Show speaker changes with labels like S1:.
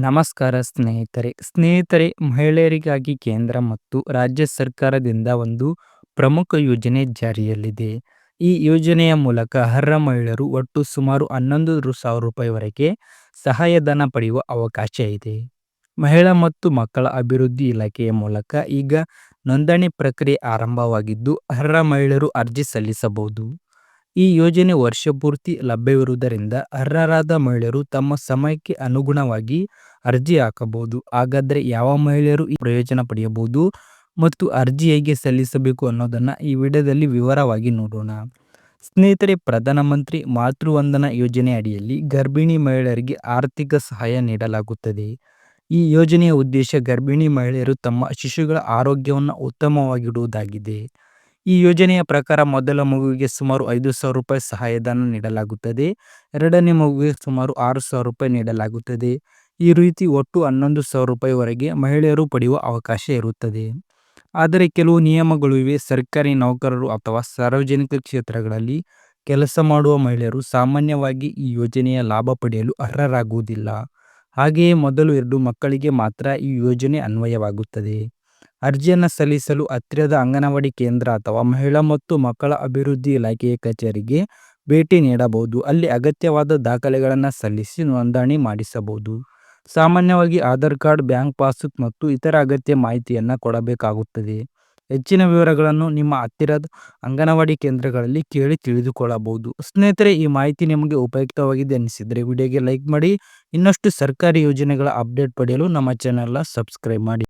S1: ನಮಸ್ಕಾರ ಸ್ನೇಹಿತರೆ ಮಹಿಳೆಯರಿಗಾಗಿ ಕೇಂದ್ರ ಮತ್ತು ರಾಜ್ಯ ಸರ್ಕಾರದಿಂದ ಒಂದು ಪ್ರಮುಖ ಯೋಜನೆ ಜಾರಿಯಲ್ಲಿದೆ. ಈ ಯೋಜನೆಯ ಮೂಲಕ ಅರ್ಹ ಮಹಿಳೆಯರು ಒಟ್ಟು ಸುಮಾರು 11,000 ರೂಪಾಯಿವರೆಗೆ ಸಹಾಯಧನ ಪಡೆಯುವ ಅವಕಾಶ ಇದೆ. ಮಹಿಳಾ ಮತ್ತು ಮಕ್ಕಳ ಅಭಿವೃದ್ಧಿ ಇಲಾಖೆಯ ಮೂಲಕ ಈಗ ನೋಂದಣಿ ಪ್ರಕ್ರಿಯೆ ಆರಂಭವಾಗಿದ್ದು, ಅರ್ಹ ಮಹಿಳೆಯರು ಅರ್ಜಿ ಸಲ್ಲಿಸಬಹುದು. ಈ ಯೋಜನೆ ವರ್ಷಪೂರ್ತಿ ಲಭ್ಯವಿರುವುದರಿಂದ ಅರ್ಹರಾದ ಮಹಿಳೆಯರು ತಮ್ಮ ಸಮಯಕ್ಕೆ ಅನುಗುಣವಾಗಿ ಅರ್ಜಿ ಹಾಕಬಹುದು. ಹಾಗಾದರೆ ಯಾವ ಮಹಿಳೆಯರು ಈ ಪ್ರಯೋಜನ ಪಡೆಯಬಹುದು ಮತ್ತು ಅರ್ಜಿ ಹೇಗೆ ಸಲ್ಲಿಸಬೇಕು ಅನ್ನೋದನ್ನ ಈ ವಿಡಿಯೋದಲ್ಲಿ ವಿವರವಾಗಿ ನೋಡೋಣ. ಸ್ನೇಹಿತರೆ, ಪ್ರಧಾನಮಂತ್ರಿ ಮಾತೃವಂದನಾ ಯೋಜನೆ ಅಡಿಯಲ್ಲಿ ಗರ್ಭಿಣಿ ಮಹಿಳೆಯರಿಗೆ ಆರ್ಥಿಕ ಸಹಾಯ ನೀಡಲಾಗುತ್ತದೆ. ಈ ಯೋಜನೆಯ ಉದ್ದೇಶ ಗರ್ಭಿಣಿ ಮಹಿಳೆಯರು ತಮ್ಮ ಶಿಶುಗಳ ಆರೋಗ್ಯವನ್ನು ಉತ್ತಮವಾಗಿಡುವುದಾಗಿದೆ. ಈ ಯೋಜನೆಯ ಪ್ರಕಾರ ಮೊದಲ ಮಗುವಿಗೆ ಸುಮಾರು 5,000 ರೂಪಾಯಿ ಸಹಾಯಧನ ನೀಡಲಾಗುತ್ತದೆ. ಎರಡನೇ ಮಗುವಿಗೆ ಸುಮಾರು 6,000 ರೂಪಾಯಿ ನೀಡಲಾಗುತ್ತದೆ. ಈ ರೀತಿ ಒಟ್ಟು 11,000 ರೂಪಾಯಿವರೆಗೆ ಮಹಿಳೆಯರು ಪಡೆಯುವ ಅವಕಾಶ ಇರುತ್ತದೆ. ಆದರೆ ಕೆಲವು ನಿಯಮಗಳು ಇವೆ. ಸರ್ಕಾರಿ ನೌಕರರು ಅಥವಾ ಸಾರ್ವಜನಿಕ ಕ್ಷೇತ್ರಗಳಲ್ಲಿ ಕೆಲಸ ಮಾಡುವ ಮಹಿಳೆಯರು ಸಾಮಾನ್ಯವಾಗಿ ಈ ಯೋಜನೆಯ ಲಾಭ ಪಡೆಯಲು ಅರ್ಹರಾಗುವುದಿಲ್ಲ. ಹಾಗೆಯೇ ಮೊದಲು 2 ಮಕ್ಕಳಿಗೆ ಮಾತ್ರ ಈ ಯೋಜನೆ ಅನ್ವಯವಾಗುತ್ತದೆ. ಅರ್ಜಿಯನ್ನು ಸಲ್ಲಿಸಲು ಹತ್ತಿರದ ಅಂಗನವಾಡಿ ಕೇಂದ್ರ ಅಥವಾ ಮಹಿಳಾ ಮತ್ತು ಮಕ್ಕಳ ಅಭಿವೃದ್ಧಿ ಇಲಾಖೆಯ ಕಚೇರಿಗೆ ಭೇಟಿ ನೀಡಬಹುದು. ಅಲ್ಲಿ ಅಗತ್ಯವಾದ ದಾಖಲೆಗಳನ್ನು ಸಲ್ಲಿಸಿ ನೋಂದಣಿ ಮಾಡಿಸಬಹುದು. ಸಾಮಾನ್ಯವಾಗಿ ಆಧಾರ್ ಕಾರ್ಡ್, ಬ್ಯಾಂಕ್ ಪಾಸ್ಬುಕ್ ಮತ್ತು ಇತರ ಅಗತ್ಯ ಮಾಹಿತಿಯನ್ನು ಕೊಡಬೇಕಾಗುತ್ತದೆ. ಹೆಚ್ಚಿನ ವಿವರಗಳನ್ನು ನಿಮ್ಮ ಹತ್ತಿರದ ಅಂಗನವಾಡಿ ಕೇಂದ್ರಗಳಲ್ಲಿ ಕೇಳಿ ತಿಳಿದುಕೊಳ್ಳಬಹುದು. ಸ್ನೇಹಿತರೆ, ಈ ಮಾಹಿತಿ ನಿಮಗೆ ಉಪಯುಕ್ತವಾಗಿದೆ ಅನಿಸಿದರೆ ವಿಡಿಯೋಗೆ ಲೈಕ್ ಮಾಡಿ. ಇನ್ನಷ್ಟು ಸರ್ಕಾರಿ ಯೋಜನೆಗಳ ಅಪ್ಡೇಟ್ ಪಡೆಯಲು ನಮ್ಮ ಚಾನೆಲ್ನ ಸಬ್ಸ್ಕ್ರೈಬ್ ಮಾಡಿ.